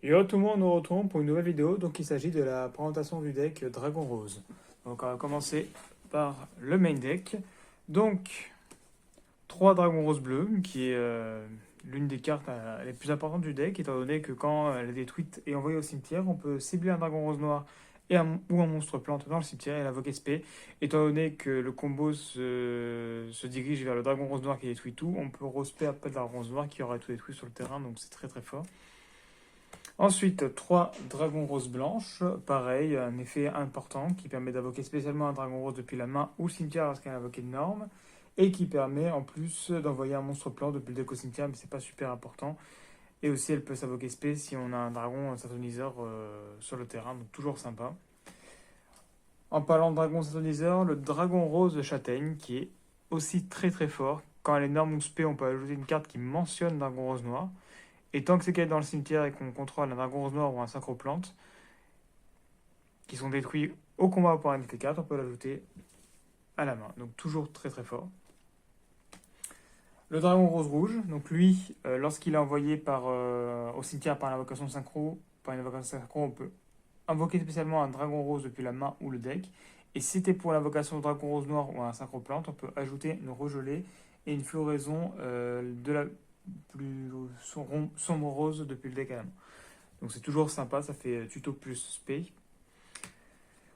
Yo tout le monde, nous retrouvons pour une nouvelle vidéo. Donc il s'agit de la présentation du deck Dragon Rose. Donc on va commencer par le main deck. Donc 3 Dragons Rose bleus, qui est l'une des cartes les plus importantes du deck, étant donné que quand elle est détruite et envoyée au cimetière, on peut cibler un Dragon Rose noir ou un monstre plante dans le cimetière et l'invoquer SP. Étant donné que le combo se dirige vers le Dragon Rose noir qui détruit tout, on peut respect après le Dragon Rose noir qui aurait tout détruit sur le terrain, donc c'est très très fort. Ensuite, 3 dragons roses blanches, pareil, un effet important qui permet d'invoquer spécialement un dragon rose depuis la main ou le cimetière lorsqu'elle est invoquée de norme, et qui permet en plus d'envoyer un monstre plan depuis le deck au cimetière, mais c'est pas super important. Et aussi, elle peut s'invoquer spé si on a un dragon synthoniseur sur le terrain, donc toujours sympa. En parlant de dragon synthoniseur, le dragon rose de châtaigne, qui est aussi très très fort. Quand elle est norme ou spé, on peut ajouter une carte qui mentionne dragon rose noir. Et tant que c'est qu'elle est dans le cimetière et qu'on contrôle un dragon rose noir ou un synchroplante, qui sont détruits au combat par un FT4, on peut l'ajouter à la main. Donc toujours très très fort. Le dragon rose rouge, donc lui, lorsqu'il est envoyé au cimetière par l'invocation synchro, on peut invoquer spécialement un dragon rose depuis la main ou le deck. Et si c'était pour l'invocation de dragon rose noir ou un synchroplante, on peut ajouter une regelée et une floraison de la plus sombre rose depuis le deck à la main. Donc c'est toujours sympa, ça fait tuto plus spé.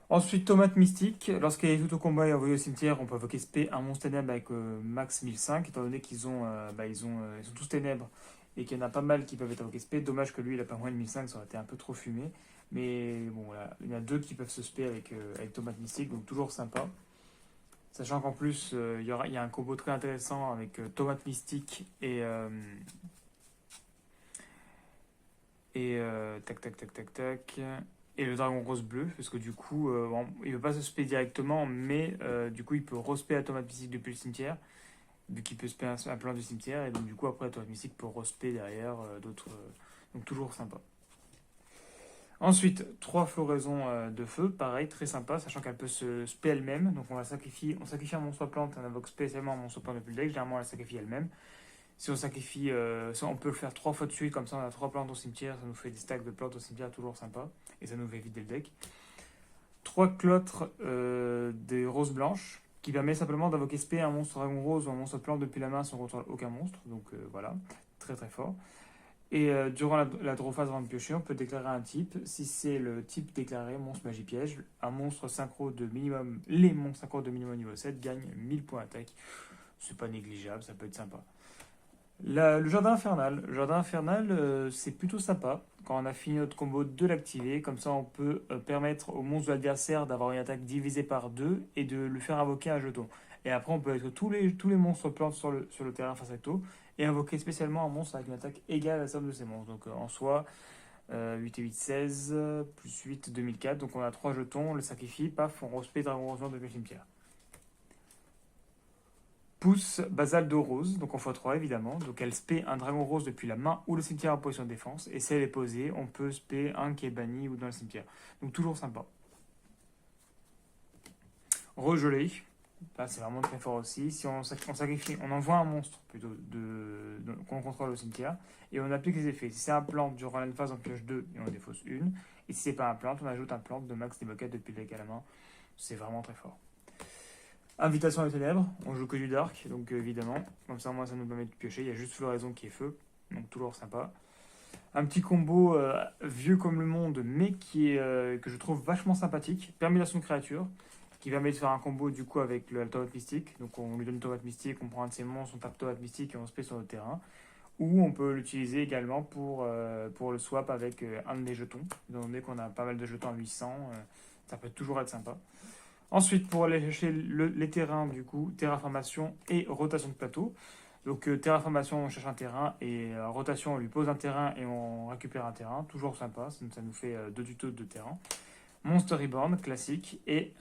Ensuite, tomate mystique. Lorsqu'il est tout au combat et envoyé au cimetière, on peut invoquer spé un monstre ténèbre avec max 1005, étant donné qu'ils sont tous ténèbres et qu'il y en a pas mal qui peuvent être invoqués spé. Dommage que lui, il a pas moins de 1005, ça aurait été un peu trop fumé. Mais bon, voilà, il y en a deux qui peuvent se spé avec tomate mystique, donc toujours sympa. Sachant qu'en plus, il y a un combo très intéressant avec tomate mystique tac tac tac tac tac. Et le dragon rose bleu, parce que du coup, bon, il ne veut pas se spé directement, mais du coup, il peut respect la tomate mystique depuis le cimetière, vu qu'il peut spé un plan du cimetière, et donc du coup, après, la tomate mystique peut respect derrière d'autres. Donc toujours sympa. Ensuite, 3 floraisons de feu, pareil, très sympa, sachant qu'elle peut se spé elle-même. Donc on sacrifie un monstre plante, on invoque spécialement un monstre plante depuis le deck, généralement elle sacrifie elle-même. Si on sacrifie, on peut le faire 3 fois de suite, comme ça on a 3 plantes au cimetière, ça nous fait des stacks de plantes au cimetière, toujours sympa. Et ça nous fait vider le deck. 3 cloîtres des roses blanches, qui permet simplement d'invoquer spé un monstre dragon rose ou un monstre plante depuis la main si on contrôle aucun monstre. Donc voilà, très très fort. Et durant la draw phase avant de piocher, on peut déclarer un type. Si c'est le type déclaré, monstre magie piège, un monstre synchro de minimum, les monstres synchro de minimum niveau 7 gagnent 1000 points d'attaque. C'est pas négligeable, ça peut être sympa. Le jardin infernal. Le jardin infernal, c'est plutôt sympa. Quand on a fini notre combo, de l'activer. Comme ça, on peut permettre au monstre de l'adversaire d'avoir une attaque divisée par 2 et de lui faire invoquer un jeton. Et après, on peut mettre tous les monstres plantes sur le terrain face à recto et invoquer spécialement un monstre avec une attaque égale à la somme de ces monstres. Donc en soi, 8 et 8, 16, plus 8, 2004. Donc on a 3 jetons, on le sacrifie, paf, on respect Dragon Rose Noir depuis le cimetière. Pousse Basalde Rose, donc en x3 évidemment. Donc elle spé un dragon rose depuis la main ou le cimetière en position de défense. Et si elle est posée, on peut spé un qui est banni ou dans le cimetière. Donc toujours sympa. Regelé, là c'est vraiment très fort aussi. Si on sacrifie, on envoie un monstre plutôt qu'on contrôle au cimetière et on applique les effets. Si c'est un plante durant une phase, on pioche 2 et on défausse une. Et si c'est pas un plante, on ajoute un plante de max des depuis le deck à la main. C'est vraiment très fort. Invitation des ténèbres, on joue que du dark, donc évidemment, comme ça moi ça nous permet de piocher, il y a juste floraison qui est feu, donc toujours sympa. Un petit combo vieux comme le monde, mais que je trouve vachement sympathique, permutation de créature, qui permet de faire un combo du coup avec la tomate mystique, donc on lui donne une tomate mystique, on prend un de ses monstres, on tape tomate mystique et on se paie sur notre terrain. Ou on peut l'utiliser également pour le swap avec un des jetons, étant donné qu'on a pas mal de jetons à 800, ça peut toujours être sympa. Ensuite, pour aller chercher les terrains, du coup, terraformation et rotation de plateau. Donc, terraformation, on cherche un terrain et rotation, on lui pose un terrain et on récupère un terrain. Toujours sympa, ça nous fait deux tutos de terrain. Monster Reborn, classique. Et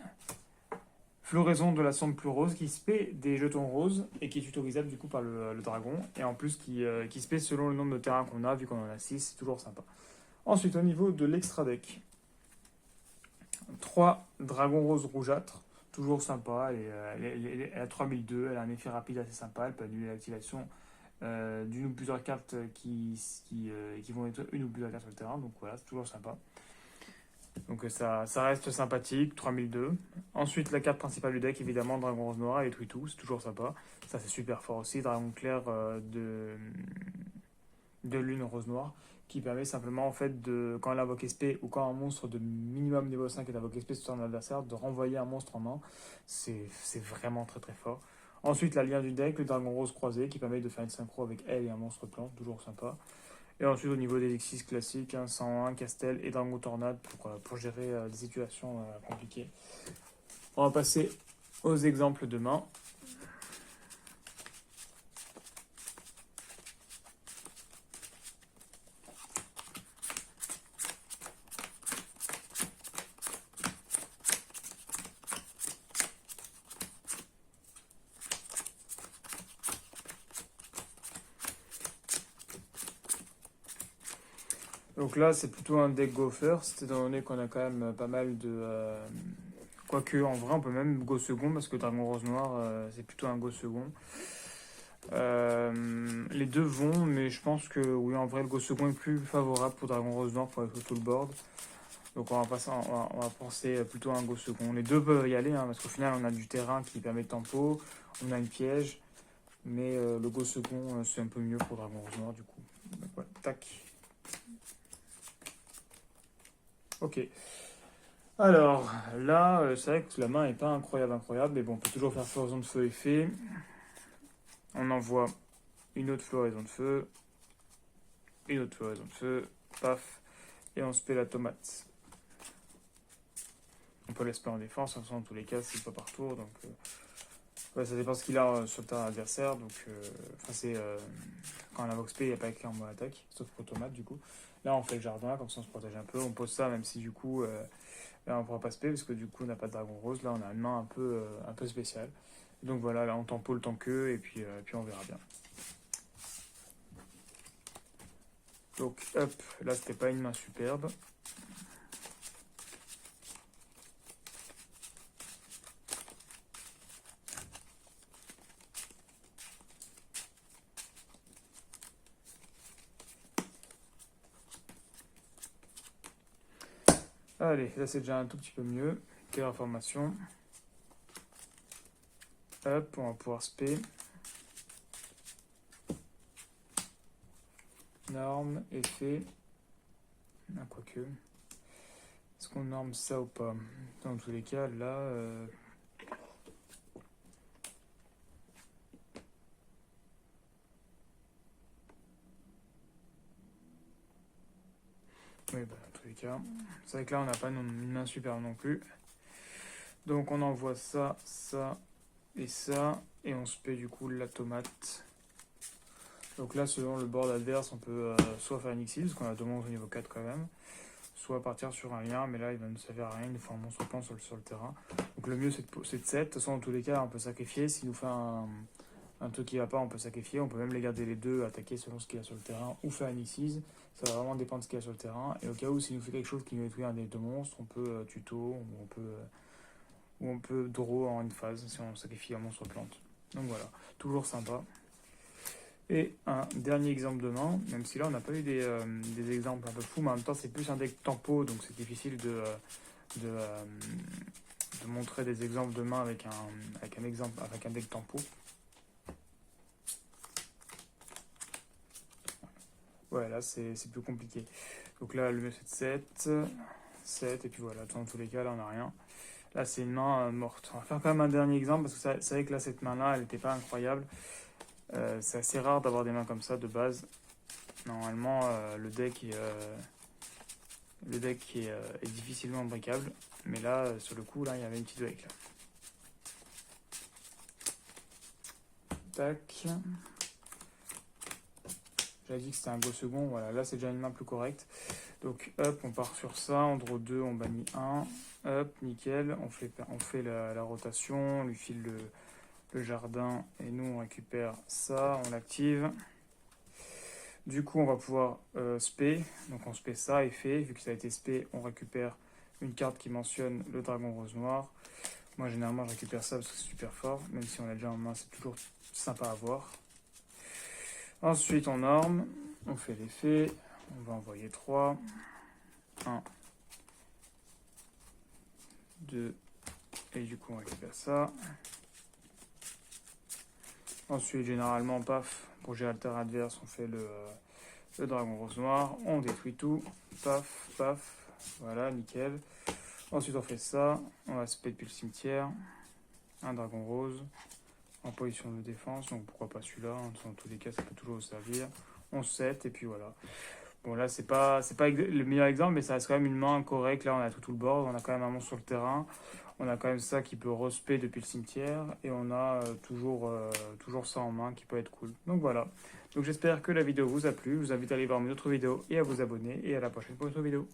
floraison de la sombre plus rose qui se paie des jetons roses et qui est tutorisable du coup par le dragon. Et en plus, qui se paie selon le nombre de terrains qu'on a, vu qu'on en a 6, c'est toujours sympa. Ensuite, au niveau de l'extra deck. 3 dragons roses rougeâtres, toujours sympa. Elle a 3002, elle a un effet rapide assez sympa, elle peut annuler l'activation d'une ou plusieurs cartes qui vont être une ou plusieurs cartes sur le terrain. Donc voilà, c'est toujours sympa. Donc ça reste sympathique, 3002. Ensuite, la carte principale du deck, évidemment, Dragon Rose Noir et Twitou, c'est toujours sympa. Ça, c'est super fort aussi. Dragon Clair de Lune Rose Noire, qui permet simplement, en fait, quand elle invoque SP ou quand un monstre de minimum niveau 5 est invoqué SP sur un adversaire, de renvoyer un monstre en main. C'est vraiment très très fort. Ensuite, la lien du deck, le Dragon Rose croisé, qui permet de faire une synchro avec elle et un monstre plante, toujours sympa. Et ensuite, au niveau des Exis classiques, 101, Castel et Dragon Tornade pour gérer des situations compliquées. On va passer aux exemples de main. Donc là, c'est plutôt un deck go first, étant donné qu'on a quand même pas mal de... Quoique, en vrai, on peut même go second, parce que Dragon Rose Noir, c'est plutôt un go second. Les deux vont, mais je pense que oui, en vrai, le go second est plus favorable pour Dragon Rose Noir pour être tout le board. Donc on va penser plutôt à un go second. Les deux peuvent y aller, hein, parce qu'au final, on a du terrain qui permet de tempo, on a une piège, mais le go second, c'est un peu mieux pour Dragon Rose Noir, du coup. Donc voilà, tac. Ok. Alors, là, c'est vrai que la main n'est pas incroyable, mais bon, on peut toujours faire floraison de feu effet. On envoie une autre floraison de feu, une autre floraison de feu, paf, et on se paie la tomate. On peut l'espérer en défense, en tous les cas, c'est pas par tour, donc ouais, ça dépend ce qu'il a sur le terrain adversaire, donc c'est quand on invoque SP, il n'y a pas écrit en mode attaque, sauf pour tomate du coup. Là, on fait le jardin, comme ça on se protège un peu, on pose ça, même si du coup, là, on ne pourra pas SP, parce que du coup, on n'a pas de dragon rose, là, on a une main un peu spéciale. Donc voilà, là, on tempo le temps que, et puis on verra bien. Donc, hop, là, c'était pas une main superbe. Allez, là, c'est déjà un tout petit peu mieux. Terraformation. Hop, on va pouvoir spé. Norme, effet. Ah, quoique. Est-ce qu'on norme ça ou pas? Dans tous les cas, là... Oui, bah, dans tous les cas. C'est vrai que là, on n'a pas une main super non plus. Donc, on envoie ça, ça et ça. Et on se paie du coup la tomate. Donc là, selon le board adverse, on peut soit faire un Xyz, parce qu'on a deux monstres au niveau 4 quand même, soit partir sur un lien, mais là, il va ne servir à rien, il nous faut un monstre plan sur le terrain. Donc le mieux, c'est de 7. De toute façon, dans tous les cas, on peut sacrifier. S'il nous fait un truc qui va pas, on peut sacrifier. On peut même les garder les deux, attaquer selon ce qu'il y a sur le terrain, ou faire un Xyz. Ça va vraiment dépendre de ce qu'il y a sur le terrain. Et au cas où, s'il nous fait quelque chose qui nous détruit un des deux monstres, on peut tuto, ou on peut draw en une phase, si on sacrifie un monstre plante. Donc voilà, toujours sympa. Et un dernier exemple de main, même si là on n'a pas eu des exemples un peu fous, mais en même temps c'est plus un deck tempo, donc c'est difficile de montrer des exemples de main avec un deck tempo. Ouais, là c'est plus compliqué. Donc là le mieux c'est de 7, et puis voilà, dans tous les cas là on n'a rien. Là c'est une main morte. On va faire quand même un dernier exemple, parce que c'est vrai que là cette main là elle n'était pas incroyable. C'est assez rare d'avoir des mains comme ça de base. Normalement, le deck est difficilement breakable. Mais là, sur le coup, là, il y avait une petite break. Là. Tac. J'avais dit que c'était un go second. Voilà, là, c'est déjà une main plus correcte. Donc, hop, on part sur ça. En draw 2, on bannit 1. Hop, nickel. On fait la rotation. On lui file le jardin. Et nous, on récupère ça. On l'active. Du coup, on va pouvoir spé. Donc, on spé ça, effet. Vu que ça a été spé, on récupère une carte qui mentionne le dragon rose noir. Moi, généralement, je récupère ça parce que c'est super fort. Même si on l'a déjà en main, c'est toujours sympa à voir. Ensuite, on norme, on fait l'effet, on va envoyer 3, 1, 2, et du coup on récupère ça. Ensuite, généralement, paf, pour gérer le terrain adverse, on fait le dragon rose noir, on détruit tout, paf, paf, voilà, nickel. Ensuite, on fait ça, on va spé depuis le cimetière, un dragon rose, en position de défense, donc pourquoi pas celui-là, hein, dans tous les cas, ça peut toujours servir. On set, et puis voilà. Bon, là, c'est pas le meilleur exemple, mais ça reste quand même une main correcte. Là, on a tout le board, on a quand même un monstre sur le terrain. On a quand même ça qui peut respect depuis le cimetière. Et on a toujours ça en main qui peut être cool. Donc voilà. Donc j'espère que la vidéo vous a plu. Je vous invite à aller voir mes autres vidéos et à vous abonner. Et à la prochaine pour une autre vidéo.